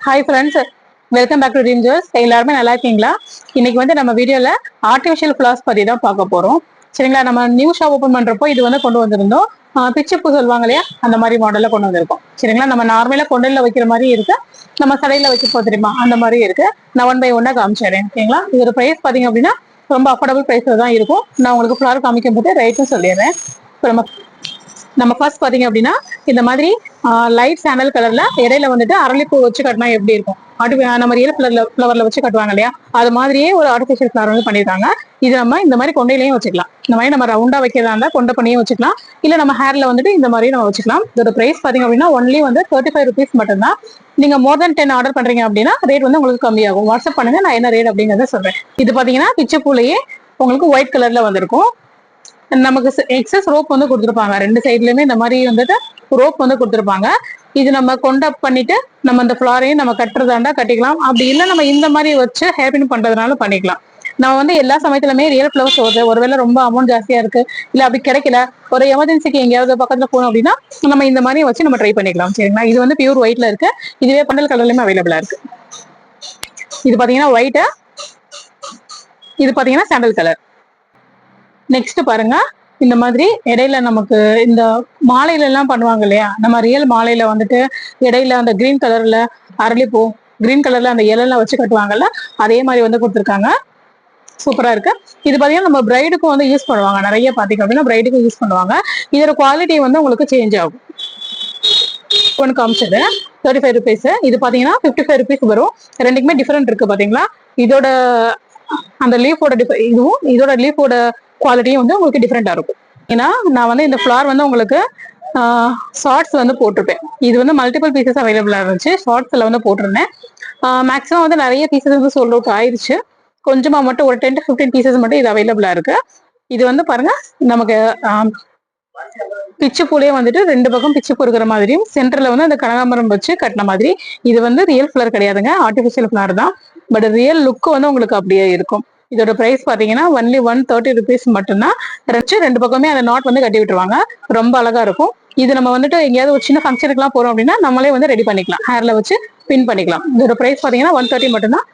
Hi friends, welcome back to Dream Jewels. எல்லாருமே நல்லா இருக்கீங்களா? இன்னைக்கு வந்து நம்ம வீடியோல ஆர்டிஃபிஷியல் ஃபிளவர்ஸ் பத்தி தான் பார்க்க போறோம். சரிங்களா? நம்ம நியூ ஷாப் ஓப்பன் பண்றப்போ இது வந்து கொண்டு வந்திருந்தோம். பிச்சைப்பூ சொல்லுவாங்க இல்லையா, அந்த மாதிரி மாடல்ல கொண்டு வந்திருக்கோம். சரிங்களா? நம்ம நார்மலா கொண்டல்ல வைக்கிற மாதிரி இருக்கு, நம்ம சடையில வைக்க தெரியுமா அந்த மாதிரி இருக்கு. நான் 1 by 1 காமிச்சிடுறேன். ஓகேங்களா? இதோட பிரைஸ் பாத்தீங்க அப்படின்னா ரொம்ப அஃபோர்டபுள் பிரைஸ்ல தான் இருக்கும். நான் உங்களுக்கு ஃபிளவர் காமிக்கும் போது ரேட்டும் சொல்லிடுறேன். இப்போ நம்ம ஃபர்ஸ்ட் பாத்தீங்க அப்படின்னா இந்த மாதிரி லைட் சாண்டல் கலர்ல இடையில வந்துட்டு அரளிப்பூ வச்சு கட்டினா எப்படி இருக்கும், நம்ம ரியல் ஃபிளவர்ல வச்சு கட்டுவாங்க இல்லையா, அது மாதிரியே ஒரு ஆர்டிஃபிஷியல் ஃபிளவர் வந்து பண்ணிருக்காங்க. இது நம்ம இந்த மாதிரி கொண்டையிலையும் வச்சுக்கலாம். இந்த மாதிரி நம்ம ரவுண்டா வைக்கிறதா இருந்தா கொண்டை பண்ணியும் வச்சுக்கலாம், இல்ல நம்ம ஹேர்ல வந்துட்டு இந்த மாதிரி நம்ம வச்சுக்கலாம். இதோட பிரைஸ் பாத்தீங்க அப்படின்னா ஒன்லி வந்து 35 rupees மட்டும்தான். நீங்க மோர் தென் 10 ஆர்டர் பண்றீங்க அப்படின்னா ரேட் வந்து உங்களுக்கு கம்மியாகும். வாட்ஸ்அப் பண்ணுங்க, நான் என்ன ரேட் அப்படிங்கறத சொல்றேன். இது பாத்தீங்கன்னா பிச்சைப்பூலையே உங்களுக்கு ஒயிட் கலர்ல வந்திருக்கும். நமக்கு எக்ஸஸ் ரோப் வந்து கொடுத்துருப்பாங்க, 2 சைட்லயுமே இந்த மாதிரி வந்துட்டு ரோப் வந்து கொடுத்துருப்பாங்க. இது நம்ம கொண்டை பண்ணிட்டு நம்ம அந்த ஃபிளாரையும் நம்ம கட்டுறதாண்டா கட்டிக்கலாம், அப்படி இல்லை நம்ம இந்த மாதிரி வச்சு ஹேர்பின் பண்றதுனாலும் பண்ணிக்கலாம். நம்ம வந்து எல்லா சமயத்துலயுமே ரியல் ஃபிளவர்ஸ் வருது, ஒருவேளை ரொம்ப அமௌண்ட் ஜாஸ்தியா இருக்கு, இல்ல அப்படி கிடைக்கல, ஒரு எமர்ஜென்சிக்கு எங்கேயாவது பக்கத்துல போகணும் அப்படின்னா நம்ம இந்த மாதிரி வச்சு நம்ம ட்ரை பண்ணிக்கலாம். சரிங்களா? இது வந்து பியூர் ஒயிட்ல இருக்கு, இதுவே பண்டல் கலர்லயுமே அவைலபிளா இருக்கு. இது பாத்தீங்கன்னா ஒயிட், இது பாத்தீங்கன்னா சாண்டல் கலர். நெக்ஸ்ட் பாருங்க, இந்த மாதிரி இடையில நமக்கு இந்த மாலையில எல்லாம் பண்ணுவாங்க இல்லையா, நம்ம ரியல் மாலையில வந்துட்டு இடையில அந்த கிரீன் கலர்ல அரளிப்பூ, கிரீன் கலர்ல அந்த இலையெல்லாம் வச்சு கட்டுவாங்கல்ல, அதே மாதிரி வந்து கொடுத்துருக்காங்க. சூப்பரா இருக்கு. இது பாத்தீங்கன்னா நம்ம பிரைடுக்கும் வந்து யூஸ் பண்ணுவாங்க, நிறைய பாத்தீங்க அப்படின்னா பிரைடுக்கும் யூஸ் பண்ணுவாங்க. இதோட குவாலிட்டி வந்து உங்களுக்கு சேஞ்ச் ஆகும். ஒன்று காமிச்சது 35 rupees, இது பாத்தீங்கன்னா 55 rupees வரும். ரெண்டுக்குமே டிஃபரெண்ட் இருக்கு பாத்தீங்களா. இதோட அந்த லீஃபோட இதுவும் இதோட லீஃபோட குவாலிட்டியும் வந்து உங்களுக்கு டிஃப்ரெண்டா இருக்கும். ஏன்னா நான் வந்து இந்த ஃபிளவர் வந்து உங்களுக்கு ஷார்ட்ஸ் வந்து போட்டிருப்பேன். இது வந்து மல்டிபிள் பீசஸ் அவைலபிளா இருந்துச்சு, ஷார்ட்ஸ்ல வந்து போட்டிருந்தேன். மேக்ஸிமம் வந்து நிறைய பீசஸ் வந்து சோல்ட் அவுட் ஆயிடுச்சு. கொஞ்சமா மட்டும் ஒரு 10 to 15 பீசஸ் மட்டும் இது அவைலபிளா இருக்கு. இது வந்து பாருங்க, நமக்கு பிச்சுப்பூலையே வந்துட்டு 2 பக்கம் பிச்சுப்பூ இருக்கிற மாதிரியும் சென்டர்ல வந்து அந்த கனகாமரம் வச்சு கட்டின மாதிரி. இது வந்து ரியல் ஃபிளவர் கிடையாதுங்க, ஆர்டிபிஷியல் ஃபிளவர் தான். பட் ரியல் லுக் வந்து உங்களுக்கு அப்படியே இருக்கும். இதோட பிரைஸ் பாத்தீங்கன்னா ஒன்லி 130 rupees மட்டும்தான். 2 பக்கமே அந்த நாட் வந்து கட்டி விட்டுருவாங்க, ரொம்ப அழகா இருக்கும். இது நம்ம வந்துட்டு எங்கேயாவது ஒரு சின்ன ஃபங்க்ஷனுக்கு எல்லாம் போறோம் அப்படின்னா நம்மளே வந்து ரெடி பண்ணிக்கலாம், ஹேர்ல வச்சு பின் பண்ணிக்கலாம். இதோட பிரைஸ் பாத்தீங்கன்னா 130 மட்டும்தான்.